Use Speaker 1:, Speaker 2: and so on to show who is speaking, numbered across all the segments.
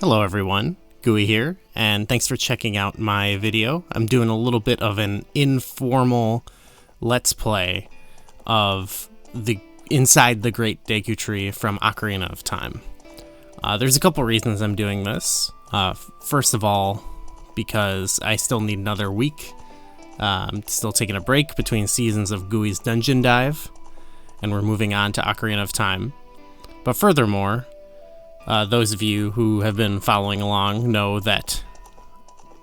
Speaker 1: Hello everyone, Gooey here, and thanks for checking out my video. I'm doing a little bit of an informal let's play of the Inside the Great Deku Tree from Ocarina of Time. There's a couple reasons I'm doing this. First of all, because I still need another week. I'm still taking a break between seasons of Gooey's Dungeon Dive, and we're moving on to Ocarina of Time. But furthermore, those of you who have been following along know that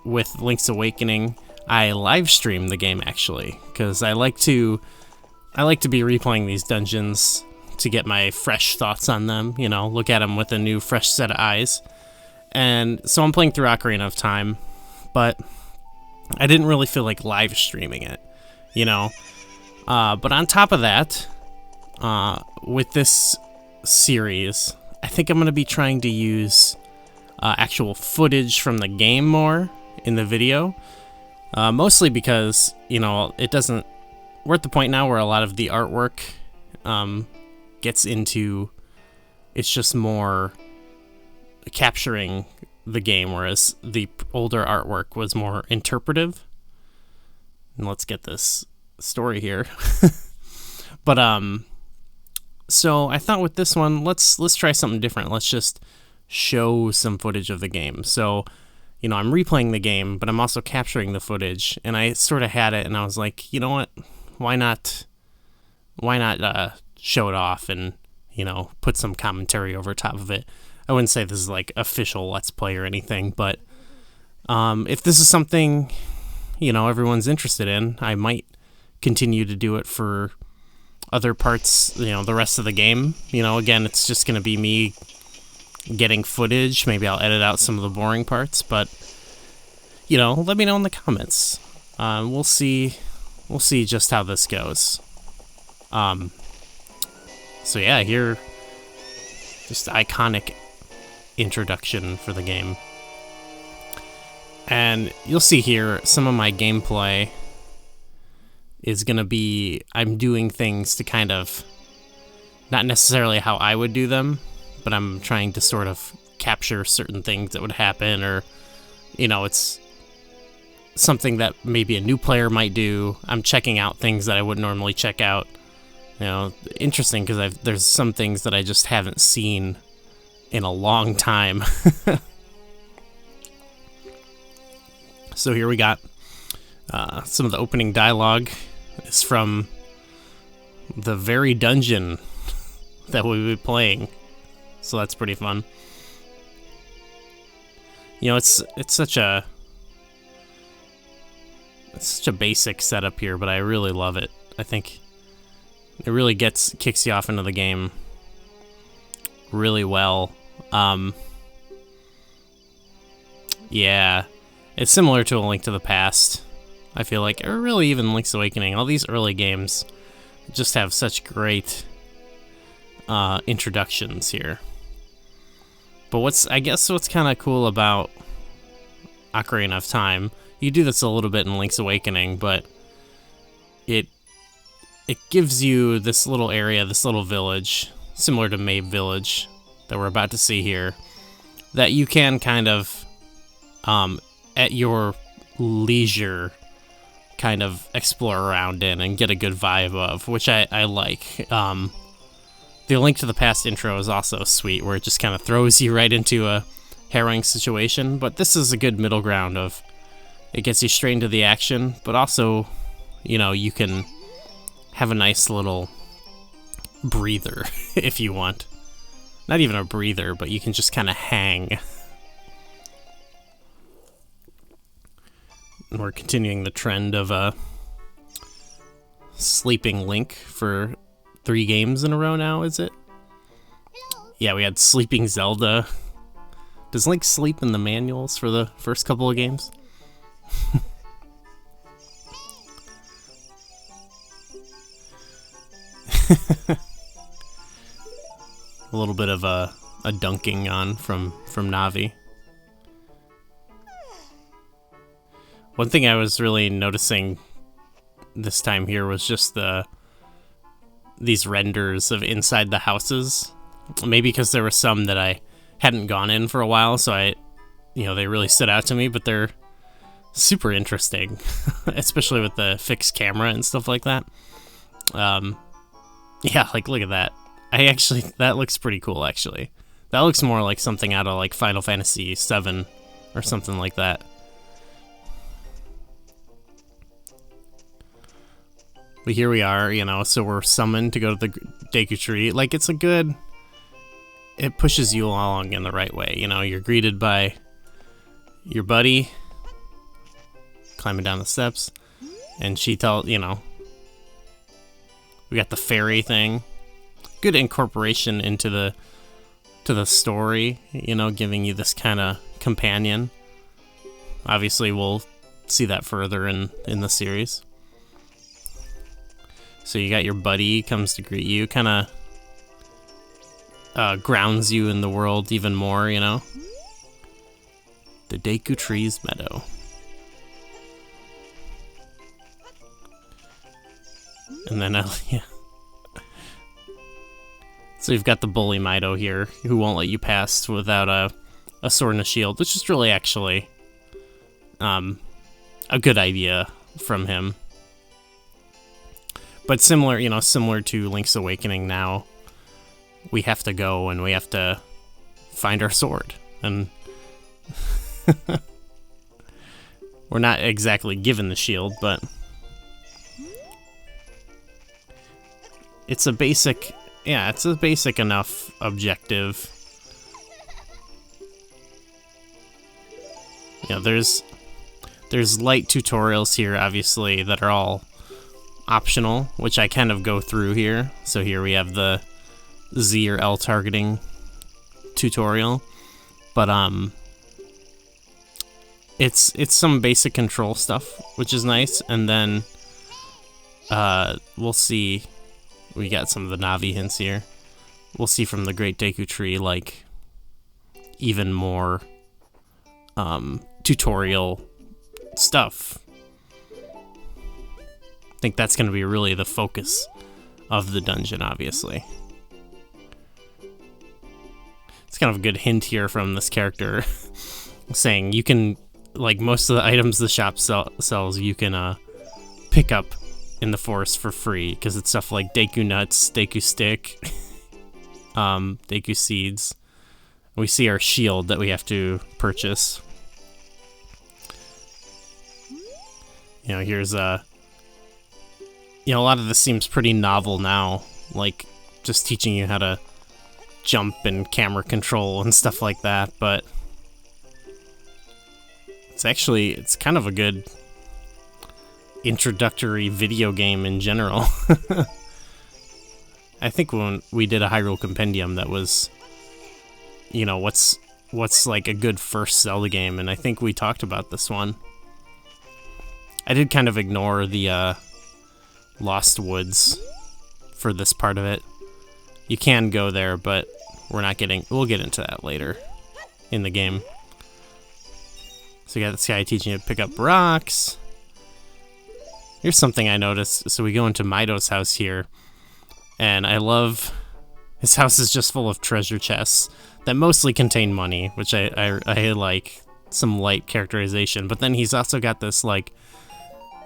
Speaker 1: with Link's Awakening, I live stream the game actually, because I like to be replaying these dungeons to get my fresh thoughts on them, you know, look at them with a new fresh set of eyes. And so I'm playing through Ocarina of Time, but I didn't really feel like live streaming it, you know. But on top of that, with this series, I think I'm going to be trying to use actual footage from the game more in the video. Mostly because, you know, we're at the point now where a lot of the artwork gets into, it's just more capturing the game, whereas the older artwork was more interpretive. And let's get this story here. But, so I thought with this one, let's try something different. Let's just show some footage of the game. So, you know, I'm replaying the game, but I'm also capturing the footage. And I sort of had it, and I was like, you know what? Why not show it off and, you know, put some commentary over top of it? I wouldn't say this is like official Let's Play or anything, but if this is something, you know, everyone's interested in, I might continue to do it for other parts, you know, the rest of the game. You know, again, it's just going to be me getting footage. Maybe I'll edit out some of the boring parts, but, you know, let me know in the comments. We'll see just how this goes. So yeah, here, just iconic introduction for the game. And you'll see here some of my gameplay is going to be, I'm doing things to kind of, not necessarily how I would do them, but I'm trying to sort of capture certain things that would happen, or, you know, it's something that maybe a new player might do. I'm checking out things that I wouldn't normally check out. You know, interesting, because there's some things that I just haven't seen in a long time. So here we got some of the opening dialogue is from the very dungeon that we'll be playing, so that's pretty fun. You know, it's such a basic setup here, but I really love it. I think it really kicks you off into the game really well. Yeah, it's similar to A Link to the Past, I feel like, or really even Link's Awakening. All these early games just have such great introductions here. But I guess what's kind of cool about Ocarina of Time, you do this a little bit in Link's Awakening, but it gives you this little area, this little village, similar to Mabe Village that we're about to see here, that you can kind of, at your leisure, kind of explore around in and get a good vibe of, which I like. The Link to the Past intro is also sweet, where it just kind of throws you right into a harrowing situation, but this is a good middle ground of, it gets you straight into the action, but also, you know, you can have a nice little breather if you want. Not even a breather, but you can just kind of hang. We're continuing the trend of sleeping Link for 3 games in a row now, is it? Yeah, we had Sleeping Zelda. Does Link sleep in the manuals for the first couple of games? A little bit of a dunking on from Navi. One thing I was really noticing this time here was just these renders of inside the houses. Maybe because there were some that I hadn't gone in for a while, so they really stood out to me, but they're super interesting, especially with the fixed camera and stuff like that. Yeah, like, look at that. That looks pretty cool, actually. That looks more like something out of, like, Final Fantasy VII or something like that. But here we are, so we're summoned to go to the Deku Tree. Like, it pushes you along in the right way, You're greeted by your buddy climbing down the steps, and she we got the fairy thing. Good incorporation into the story, giving you this kind of companion. Obviously, we'll see that further in the series. So you got your buddy comes to greet you, kind of grounds you in the world even more, The Deku Tree's Meadow. And then, yeah. So you've got the bully Mido here, who won't let you pass without a sword and a shield, which is really actually a good idea from him. But similar to Link's Awakening now, we have to go and we have to find our sword. And we're not exactly given the shield, but it's a basic enough objective. There's light tutorials here, obviously, that are all optional, which I kind of go through here. So here we have the Z or L targeting tutorial, but it's some basic control stuff, which is nice. And then we'll see. We got some of the Navi hints here. We'll see from the Great Deku Tree, like, even more tutorial stuff. I think that's going to be really the focus of the dungeon, obviously. It's kind of a good hint here from this character saying you can, like, most of the items the shop sells, you can pick up in the forest for free, because it's stuff like Deku Nuts, Deku Stick, Deku Seeds. We see our shield that we have to purchase. Here's a lot of this seems pretty novel now, like just teaching you how to jump and camera control and stuff like that, but it's kind of a good introductory video game in general. I think when we did a Hyrule Compendium, that was, what's like a good first Zelda game, and I think we talked about this one. I did kind of ignore the Lost Woods for this part of it. You can go there, but we'll get into that later in the game. So you got this guy teaching you to pick up rocks. Here's something I noticed. So we go into Mido's house here, and I love his house is just full of treasure chests that mostly contain money, which I like, some light characterization. But then he's also got this, like,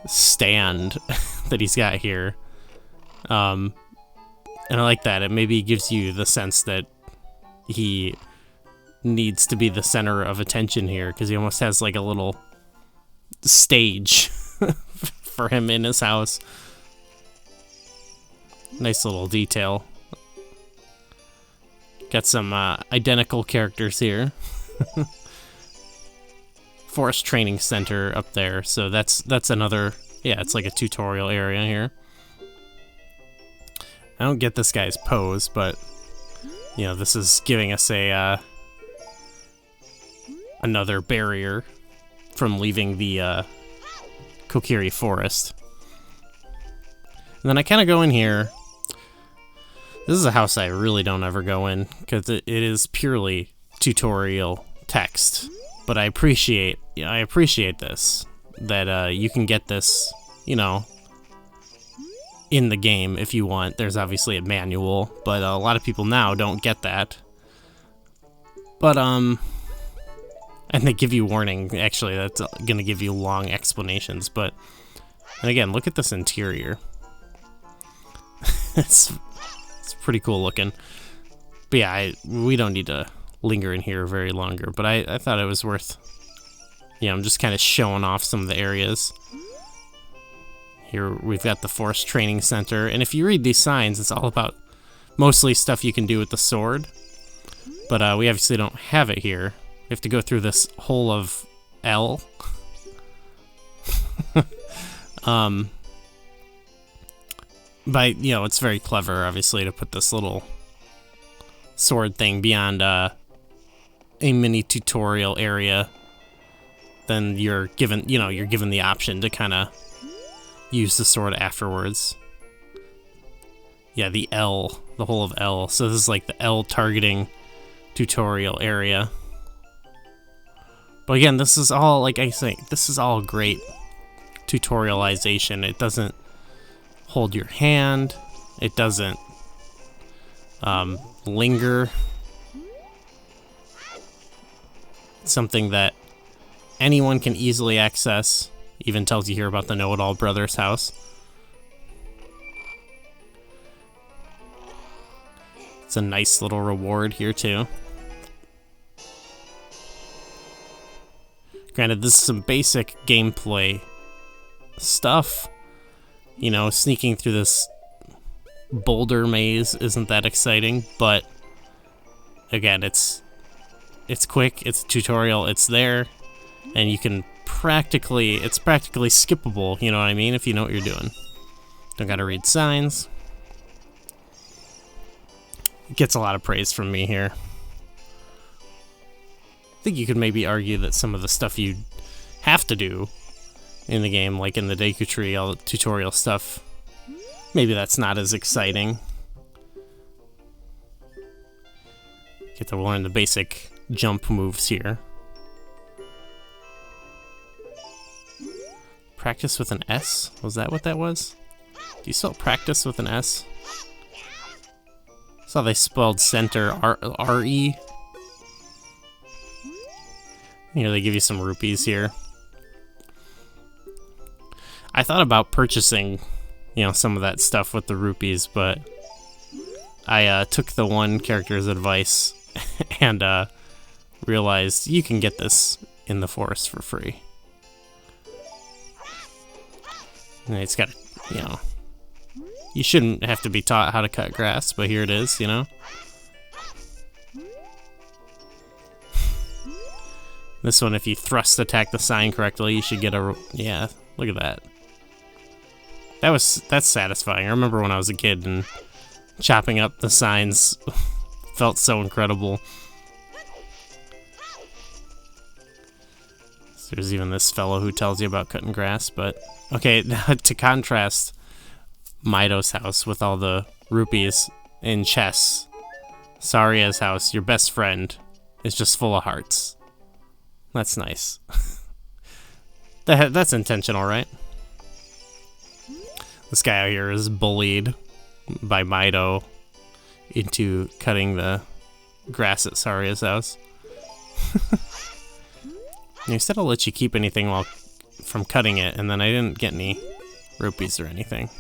Speaker 1: stand that he's got here. And I like that. It maybe gives you the sense that he needs to be the center of attention here, because he almost has like a little stage for him in his house. Nice little detail. Got some identical characters here. Forest Training Center up there, so that's another, it's like a tutorial area here. I don't get this guy's pose, but this is giving us another barrier from leaving the Kokiri Forest. And then I kind of go in here. This is a house I really don't ever go in, because it is purely tutorial text. But I appreciate this, that you can get this, in the game if you want. There's obviously a manual, but a lot of people now don't get that. But, and they give you warning. Actually, that's going to give you long explanations. But, and again, look at this interior. It's pretty cool looking. But yeah, we don't need to linger in here very longer. But I thought it was worth, I'm just kind of showing off some of the areas. Here we've got the Force Training Center. And if you read these signs, it's all about mostly stuff you can do with the sword. But we obviously don't have it here. We have to go through this hole of L. But, it's very clever, obviously, to put this little sword thing beyond a mini tutorial area. Then you're given, you're given the option to kind of use the sword afterwards. Yeah, the L, the hole of L. So this is like the L targeting tutorial area. But again, this is all, like I say, this is all great tutorialization. It doesn't hold your hand. It doesn't linger. It's something that anyone can easily access. Even tells you here about the Know-It-All Brothers house. It's a nice little reward here too. Granted, this is some basic gameplay stuff. Sneaking through this boulder maze isn't that exciting, but again, it's quick, it's a tutorial, it's there, and you can it's practically skippable, you know what I mean, if you know what you're doing. Don't gotta read signs. It gets a lot of praise from me here. I think you could maybe argue that some of the stuff you have to do in the game, like in the Deku tree, all the tutorial stuff, maybe that's not as exciting. Get to learn the basic jump moves here. Practice with an S? Was that what that was? Do you spell practice with an S? Saw they spelled center R-E. They give you some rupees here. I thought about purchasing, some of that stuff with the rupees, but I took the one character's advice and realized you can get this in the forest for free. And it's got, you shouldn't have to be taught how to cut grass, but here it is, This one, if you thrust attack the sign correctly, you should get yeah, look at that. That's satisfying. I remember when I was a kid and chopping up the signs felt so incredible. So there's even this fellow who tells you about cutting grass, but okay, to contrast Mido's house with all the rupees in chess, Saria's house, your best friend, is just full of hearts. That's nice. That's intentional, right? This guy out here is bullied by Mido into cutting the grass at Saria's house. He said I'll let you keep anything from cutting it, and then I didn't get any rupees or anything.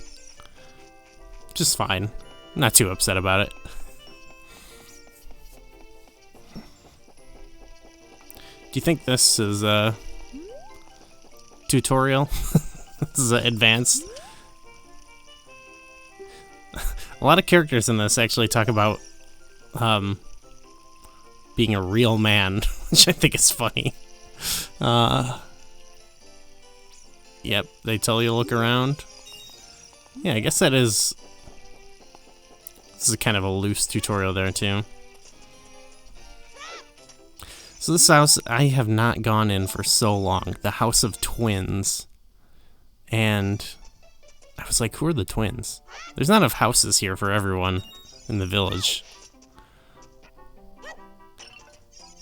Speaker 1: Just fine. Not too upset about it. Do you think this is a tutorial? This is advanced. A lot of characters in this actually talk about being a real man, which I think is funny. Yep, they tell you to look around. Yeah, I guess this is kind of a loose tutorial there too. So this house, I have not gone in for so long. The House of Twins. And I was like, who are the twins? There's not enough houses here for everyone in the village.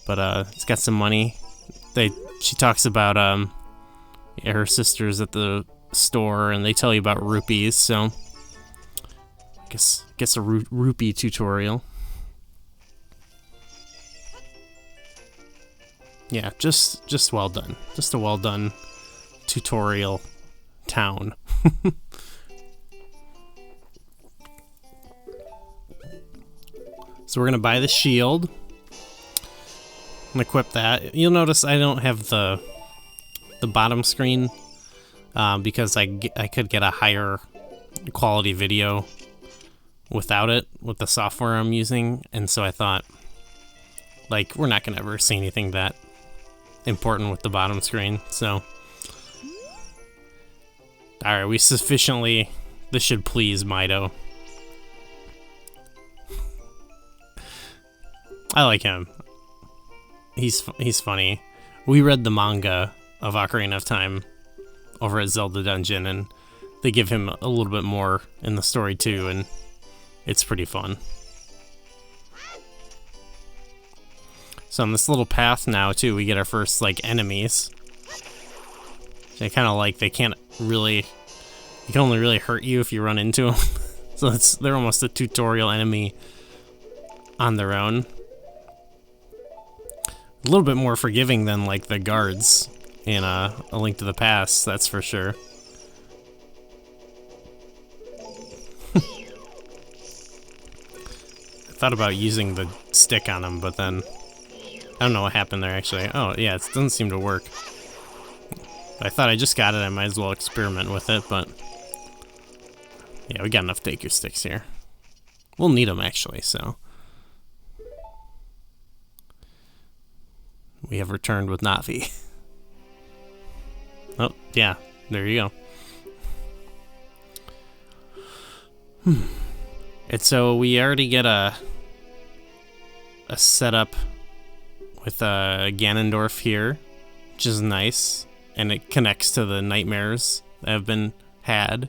Speaker 1: But it's got some money. She talks about her sisters at the store, and they tell you about rupees, so I guess a rupee tutorial. Yeah, just well done. Just a well done tutorial town. So we're gonna buy the shield and equip that. You'll notice I don't have the bottom screen because I could get a higher quality video without it with the software I'm using, and so I thought, like, we're not gonna ever see anything that important with the bottom screen. So alright, we sufficiently, this should please Mido. I like him. He's funny. We read the manga of Ocarina of Time over at Zelda Dungeon, and they give him a little bit more in the story too, and it's pretty fun. So on this little path now too, we get our first like enemies. I kind of like, they can't really, you can only really hurt you if you run into them. So they're almost a tutorial enemy on their own. A little bit more forgiving than like the guards in A Link to the Past, that's for sure. I thought about using the stick on him, but then I don't know what happened there actually. Oh yeah, it doesn't seem to work. I thought I just got it, I might as well experiment with it, but yeah, we got enough Deku sticks here. We'll need them actually, so. We have returned with Navi. Oh, yeah, there you go. And so we already get a setup with Ganondorf here, which is nice, and it connects to the nightmares that have been had.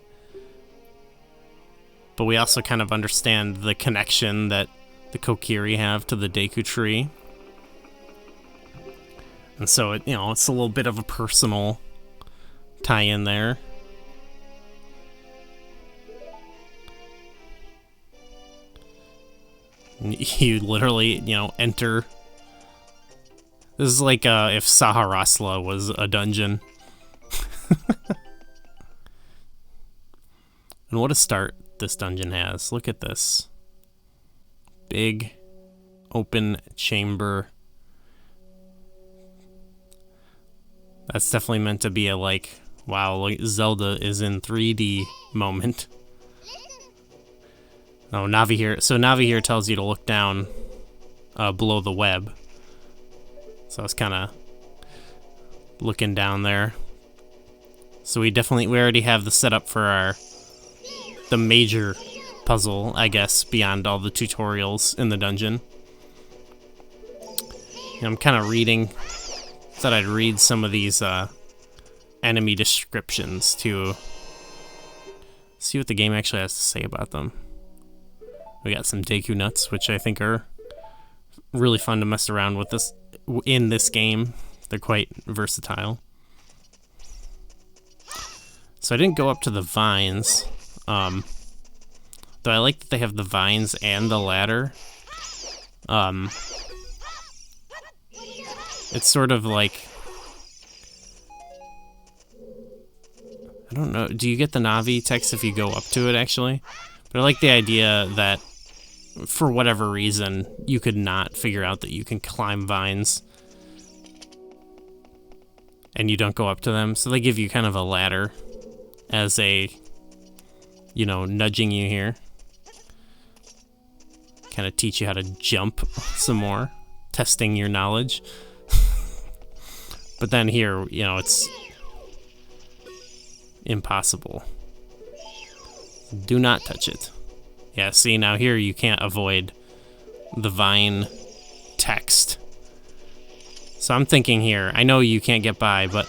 Speaker 1: But we also kind of understand the connection that the Kokiri have to the Deku tree. And so it, you know, it's a little bit of a personal tie-in there. You literally, you know, enter. This is like if Saharasla was a dungeon. And what a start this dungeon has. Look at this. Big, open chamber. That's definitely meant to be a, like, wow, like Zelda is in 3D moment. Oh, Navi here. So Navi here tells you to look down below the web. So I was kind of looking down there. So we already have the setup for the major puzzle, I guess, beyond all the tutorials in the dungeon. And I'm kind of reading. Thought I'd read some of these enemy descriptions to see what the game actually has to say about them. We got some Deku nuts, which I think are really fun to mess around with in this game. They're quite versatile. So I didn't go up to the vines, though I like that they have the vines and the ladder. It's sort of like, I don't know, do you get the Navi text if you go up to it actually? But I like the idea that for whatever reason you could not figure out that you can climb vines and you don't go up to them, so they give you kind of a ladder as a, you know, nudging you here. Kind of teach you how to jump some more, testing your knowledge. But then here, you know, it's impossible. Do not touch it. Yeah, see, now here you can't avoid the vine text. So I'm thinking here, I know you can't get by, but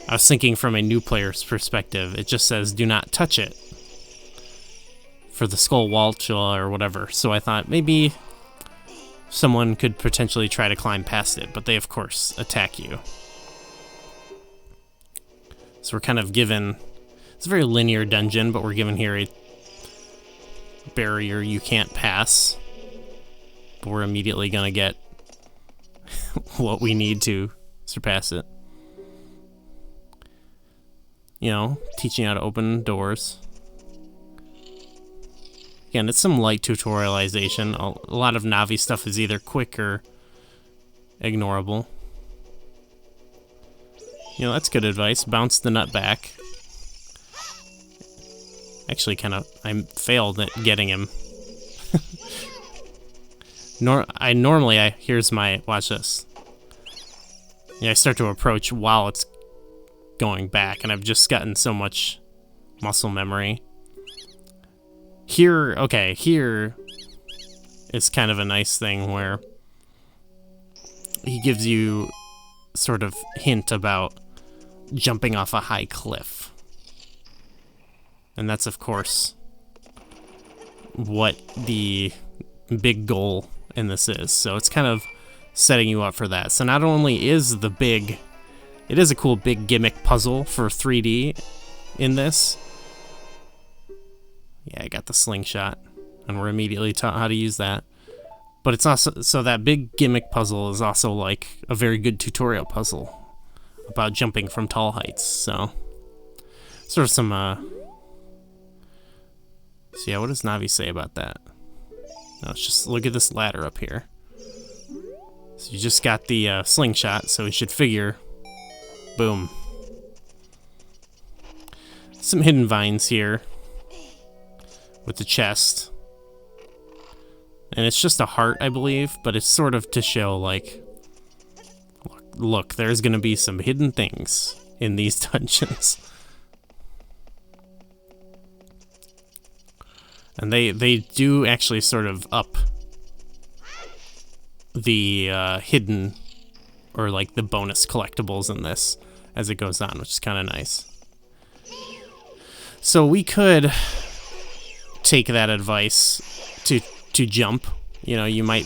Speaker 1: I was thinking from a new player's perspective, it just says do not touch it for the Skulltula or whatever. So I thought maybe someone could potentially try to climb past it, but they of course attack you. So we're kind of given, it's a very linear dungeon, but we're given here a barrier you can't pass. But we're immediately gonna get what we need to surpass it. You know, teaching how to open doors. Again, it's some light tutorialization. A lot of Navi stuff is either quick or ignorable. You know, that's good advice. Bounce the nut back. Actually, I failed at getting him. Here's my, watch this. Yeah, I start to approach while it's going back, and I've just gotten so much muscle memory. Here is kind of a nice thing where he gives you sort of hint about jumping off a high cliff. And that's, of course, what the big goal in this is. So it's kind of setting you up for that. So not only is it is a cool big gimmick puzzle for 3D in this. Yeah, I got the slingshot, and we're immediately taught how to use that. But it's also, so that big gimmick puzzle is also like a very good tutorial puzzle about jumping from tall heights. So, sort of some, so yeah, what does Navi say about that? No, it's just, look at this ladder up here. So you just got the slingshot, so we should figure, boom. Some hidden vines here with the chest. And it's just a heart, I believe, but it's sort of to show, like, look, there's gonna be some hidden things in these dungeons. And they do actually sort of up the hidden, or like the bonus collectibles in this as it goes on, which is kind of nice. So we could take that advice to jump. You know, you might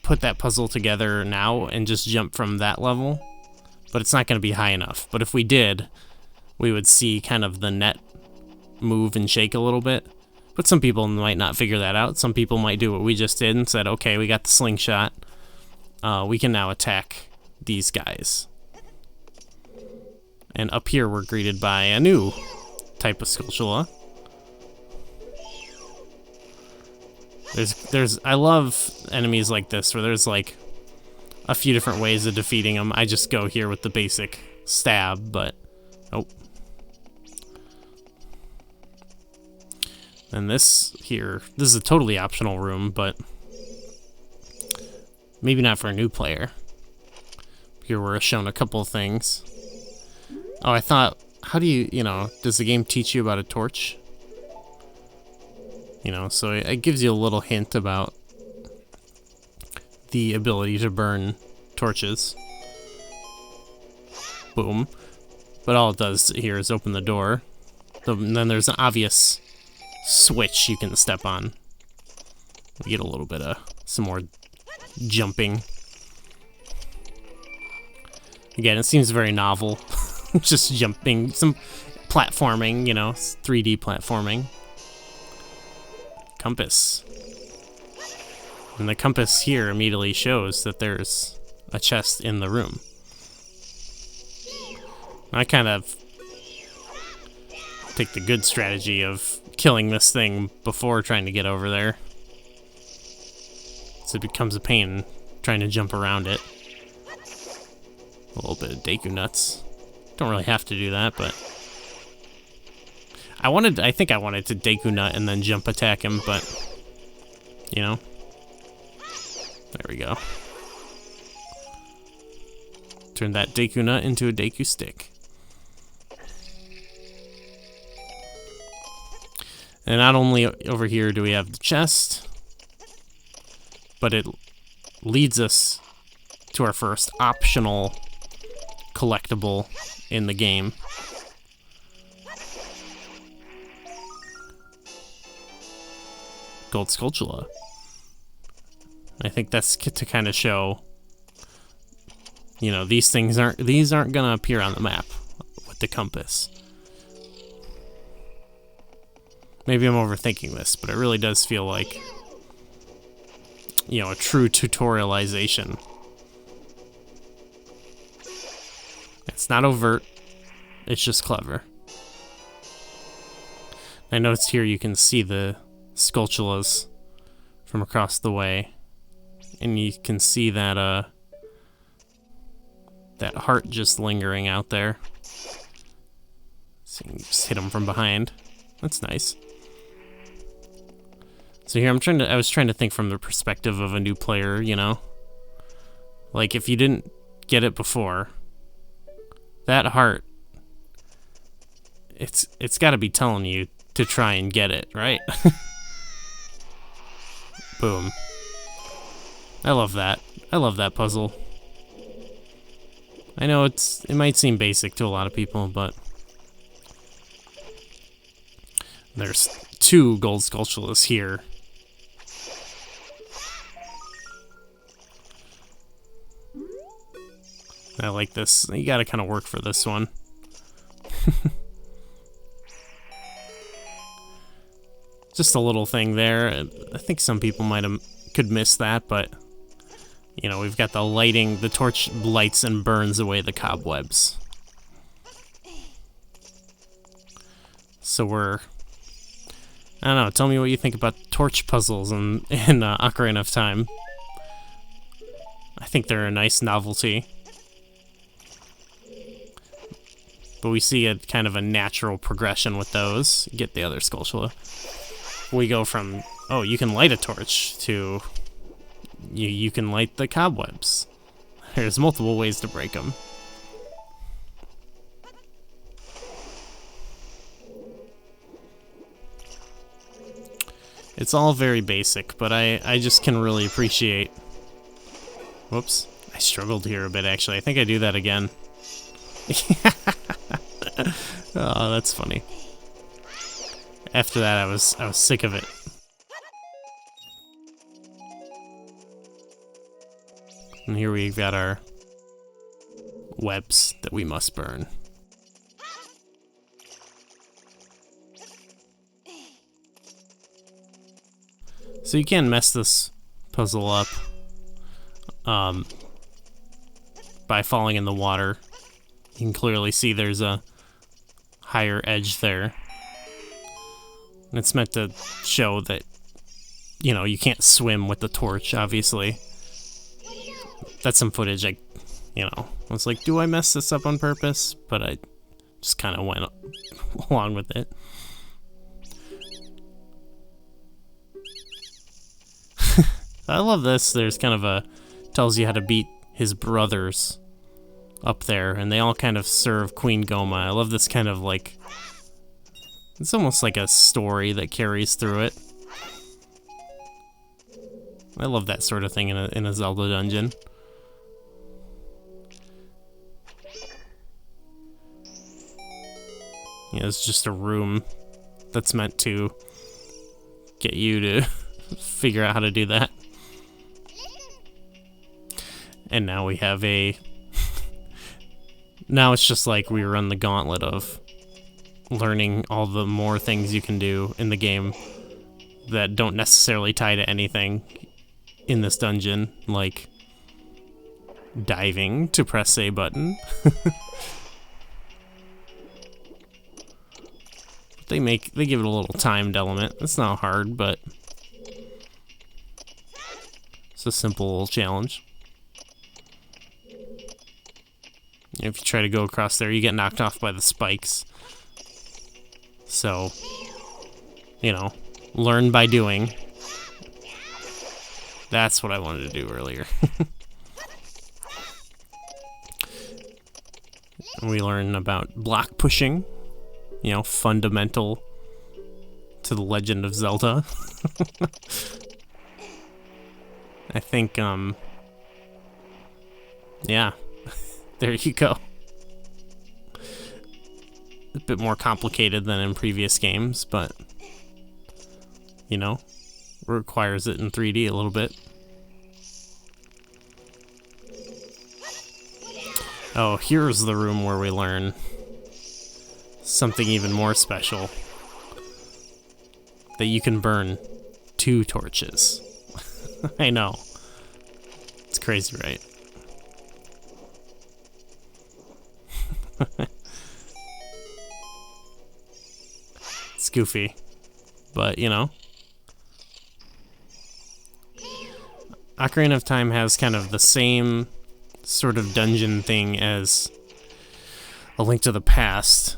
Speaker 1: put that puzzle together now and just jump from that level, but it's not going to be high enough. But if we did, we would see kind of the net move and shake a little bit. But some people might not figure that out. Some people might do what we just did and said, okay, we got the slingshot. We can now attack these guys. And up here we're greeted by a new type of Skulltula. I love enemies like this where there's like a few different ways of defeating them. I just go here with the basic stab, but oh. And this is a totally optional room, but maybe not for a new player. Here we're shown a couple of things. Oh, I thought, how do you know, does the game teach you about a torch? You know, so it gives you a little hint about the ability to burn torches. Boom. But all it does here is open the door. And then there's an obvious switch you can step on. We get a little bit of some more jumping. Again, it seems very novel. Just jumping, some platforming, you know, 3D platforming. Compass. And the compass here immediately shows that there's a chest in the room. I kind of take the good strategy of killing this thing before trying to get over there. So it becomes a pain trying to jump around it. A little bit of Deku nuts. Don't really have to do that, but I think I wanted to Deku nut and then jump attack him, but you know. There we go. Turn that Deku nut into a Deku stick. And not only over here do we have the chest, but it leads us to our first optional collectible in the game. Gold Skulltula. I think that's to kind of show, you know, these aren't gonna appear on the map with the compass. Maybe I'm overthinking this, but it really does feel like, you know, a true tutorialization It's not overt. It's just clever. I noticed here you can see the Skulltulas from across the way. And you can see that, that heart just lingering out there. So you can just hit him from behind. That's nice. So here I was trying to think from the perspective of a new player, you know? Like, if you didn't get it before, that heart, it's got to be telling you to try and get it, right? Boom. I love that. I love that puzzle. I know it might seem basic to a lot of people, but there's 2 gold Skulltulas here. I like this. You gotta kind of work for this one. Just a little thing there. I think some people could miss that, but you know, we've got the lighting. The torch lights and burns away the cobwebs. So I don't know. Tell me what you think about torch puzzles in Ocarina of Time. I think they're a nice novelty. But we see a kind of a natural progression with those. Get the other Skulltula. We go from, oh, you can light a torch, to you can light the cobwebs. There's multiple ways to break them. It's all very basic, but I just can really appreciate... Whoops. I struggled here a bit, actually. I think I do that again. Oh, that's funny. After that, I was sick of it. And here we've got our webs that we must burn. So you can mess this puzzle up by falling in the water. You can clearly see there's a higher edge there. And it's meant to show that, you know, you can't swim with the torch, obviously. That's some footage I was like, do I mess this up on purpose? But I just kind of went along with it. I love this. There's kind of tells you how to beat his brothers up there, and they all kind of serve Queen Goma. I love this kind of like, it's almost like a story that carries through it. I love that sort of thing in a Zelda dungeon. Yeah, it's just a room that's meant to get you to figure out how to do that. And now we have now it's just like we run the gauntlet of learning all the more things you can do in the game that don't necessarily tie to anything in this dungeon, like diving to press A button. They give it a little timed element. It's not hard, but it's a simple little challenge. If you try to go across there, you get knocked off by the spikes. So, you know, learn by doing. That's what I wanted to do earlier. We learn about block pushing, you know, fundamental to the Legend of Zelda. I think, yeah. There you go. A bit more complicated than in previous games, but, you know, requires it in 3D a little bit. Oh, here's the room where we learn something even more special. That you can burn 2 torches. I know. It's crazy, right? It's goofy, but you know. Ocarina of Time has kind of the same sort of dungeon thing as A Link to the Past,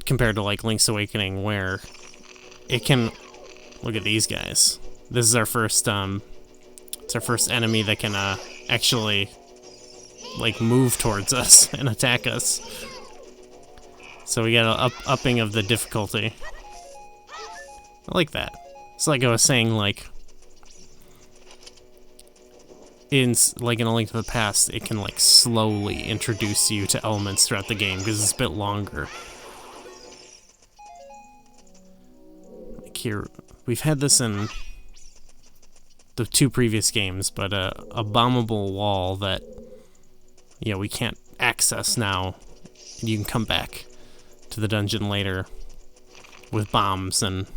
Speaker 1: compared to like Link's Awakening, where it can look at these guys. This is our first it's our first enemy that can actually like move towards us and attack us. So we got an upping of the difficulty. I like that. It's like I was saying, like in A Link to the Past, it can like slowly introduce you to elements throughout the game because it's a bit longer. Like here, we've had this in the 2 previous games, but a bombable wall that we can't access now. And you can come back to the dungeon later with bombs and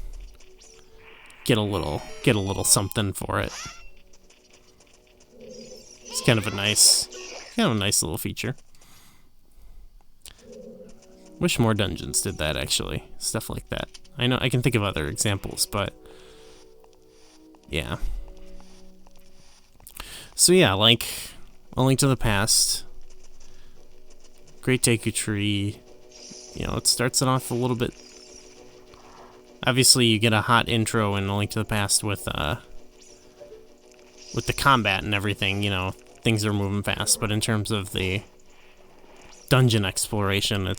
Speaker 1: get a little something for it. It's kind of a nice little feature. Wish more dungeons did that, actually. Stuff like that. I know I can think of other examples, but yeah. So yeah, like A Link to the Past, Great Deku Tree, it starts it off a little bit. Obviously, you get a hot intro in A Link to the Past with the combat and everything, things are moving fast, but in terms of the dungeon exploration,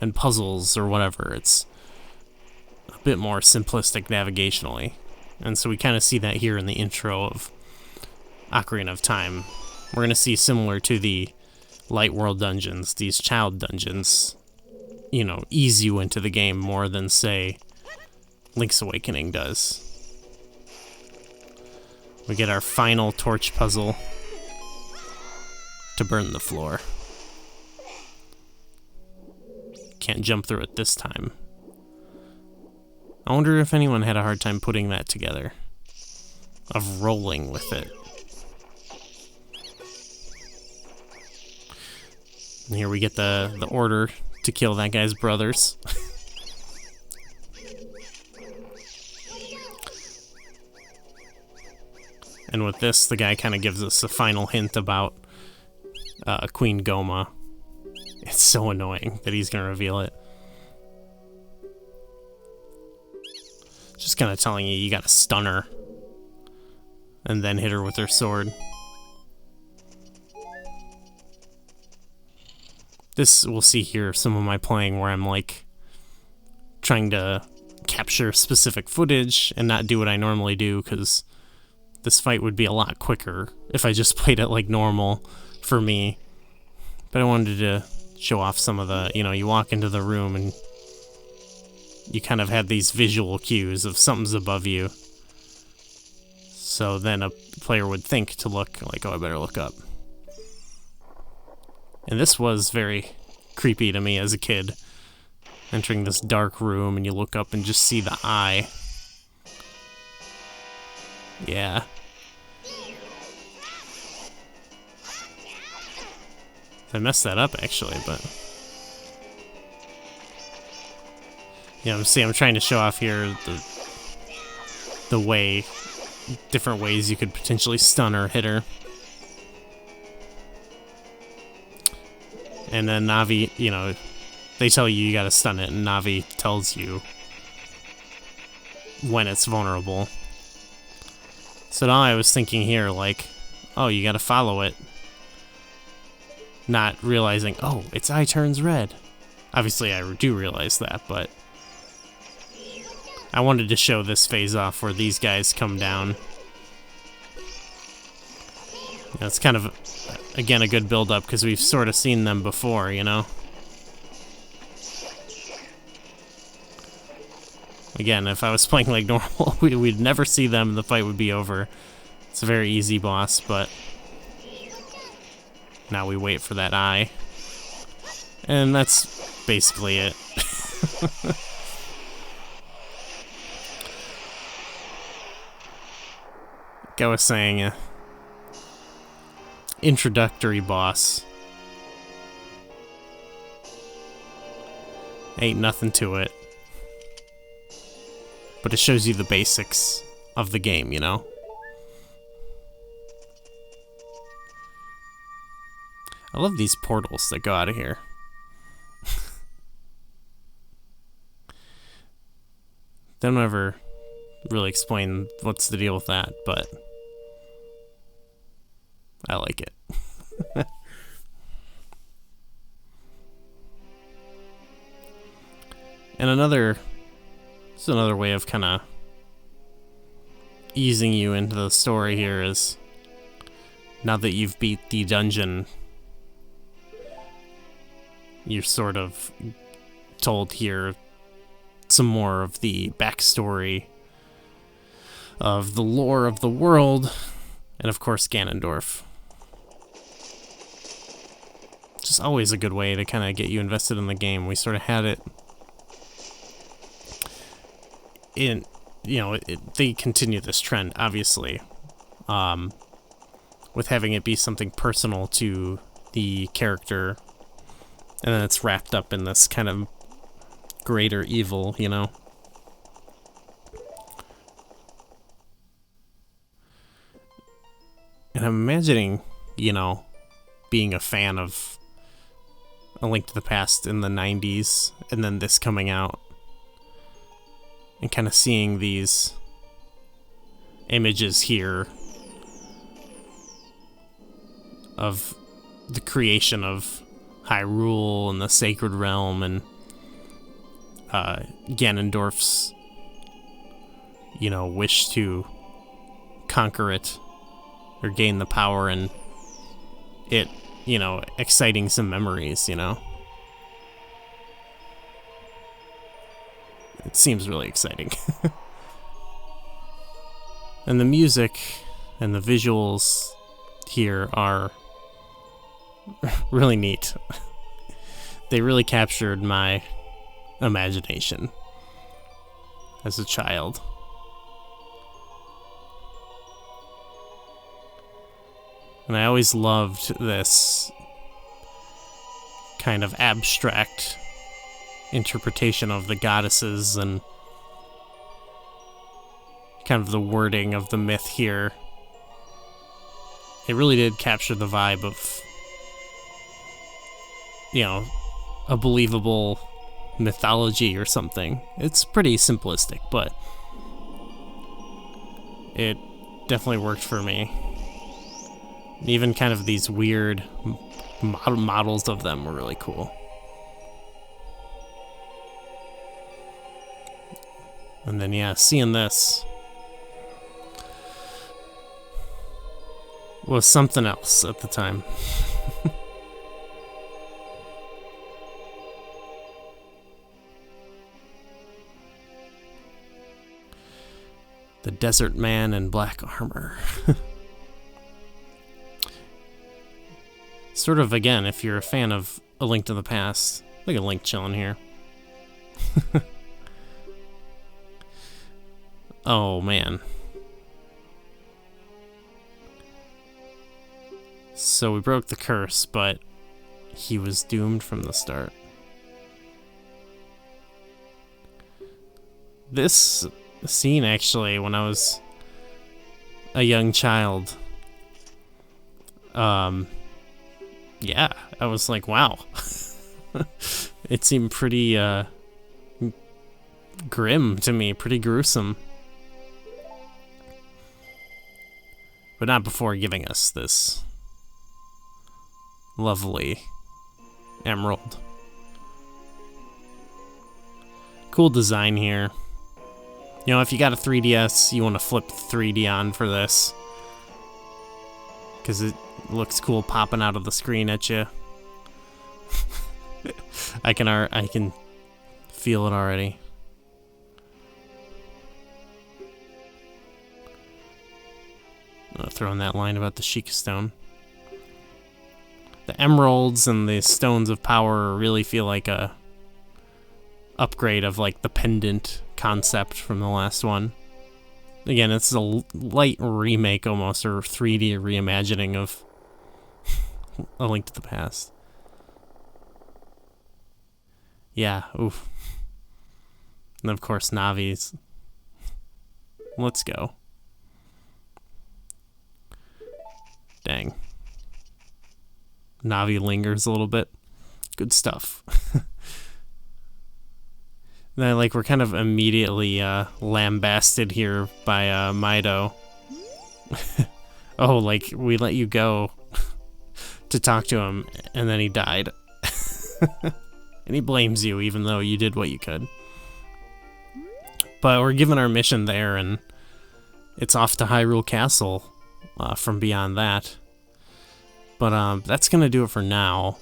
Speaker 1: and puzzles or whatever, it's a bit more simplistic navigationally. And so we kind of see that here in the intro of Ocarina of Time. We're going to see, similar to the Light World dungeons, these child dungeons, ease you into the game more than, say, Link's Awakening does. We get our final torch puzzle to burn the floor. Can't jump through it this time. I wonder if anyone had a hard time putting that together, of rolling with it. And here we get the order to kill that guy's brothers. And with this, the guy kind of gives us a final hint about Queen Goma. It's so annoying that he's going to reveal it. Just kind of telling you got to stun her and then hit her with her sword. This, we'll see here, some of my playing where I'm like trying to capture specific footage and not do what I normally do, because this fight would be a lot quicker if I just played it like normal for me. But I wanted to show off some of the, you walk into the room and you kind of had these visual cues of something's above you. So then a player would think to look like, oh, I better look up. And this was very creepy to me as a kid. Entering this dark room and you look up and just see the eye. Yeah. I messed that up, actually, but see, I'm trying to show off here the way, different ways you could potentially stun or hit her. And then Navi, they tell you gotta stun it, and Navi tells you when it's vulnerable. So now I was thinking here, like, oh, you gotta follow it. Not realizing, oh, its eye turns red. Obviously, I do realize that, but I wanted to show this phase off where these guys come down. It's kind of, again, a good build-up, because we've sort of seen them before, Again, if I was playing like normal, we'd never see them and the fight would be over. It's a very easy boss, but now we wait for that eye. And that's basically it. Like I was saying, introductory boss. Ain't nothing to it. But it shows you the basics of the game, you know? I love these portals that go out of here. They don't ever really explain what's the deal with that, but I like it. And it's another way of kind of easing you into the story here is, now that you've beat the dungeon, you're sort of told here some more of the backstory of the lore of the world, and of course Ganondorf. Just always a good way to kind of get you invested in the game. We sort of had it in, you know, they continue this trend, obviously, with having it be something personal to the character, and then it's wrapped up in this kind of greater evil, you know? And I'm imagining, you know, being a fan of A Link to the Past in the 90s, and then this coming out, and kind of seeing these images here of the creation of Hyrule and the Sacred Realm, and Ganondorf's, you know, wish to conquer it or gain the power, and it, you know, exciting some memories, you know? It seems really exciting. And the music and the visuals here are really neat. They really captured my imagination as a child. And I always loved this kind of abstract interpretation of the goddesses and kind of the wording of the myth here. It really did capture the vibe of, you know, a believable mythology or something. It's pretty simplistic, but it definitely worked for me. Even kind of these weird models of them were really cool. And then, yeah, seeing this was something else at the time. The Desert Man in black armor. Sort of, again, if you're a fan of A Link to the Past, look at Link chilling here. Oh, man. So we broke the curse, but he was doomed from the start. This scene, actually, when I was a young child, yeah, I was like, wow. It seemed pretty grim to me, pretty gruesome. But not before giving us this lovely emerald. Cool design here. You know, if you got a 3DS, you want to flip 3D on for this, because it looks cool popping out of the screen at you. I can feel it already. Throwing that line about the Sheikah Stone. The emeralds and the stones of power really feel like a upgrade of like the pendant concept from the last one. Again, it's a light remake almost, or 3D reimagining of A Link to the Past. Yeah, oof. And of course, Navi's. Let's go. Dang. Navi lingers a little bit. Good stuff. Then, like, we're kind of immediately lambasted here by Mido. Oh, like, we let you go to talk to him, and then he died. And he blames you, even though you did what you could. But we're given our mission there, and it's off to Hyrule Castle from beyond that. But that's gonna do it for now.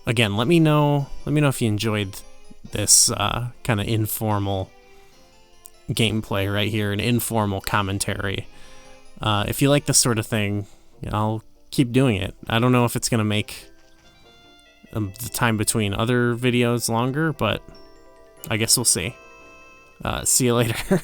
Speaker 1: Again, let me know if you enjoyed this kind of informal gameplay right here, an informal commentary. If you like this sort of thing, I'll keep doing it. I don't know if it's gonna make the time between other videos longer, but I guess we'll see. See you later.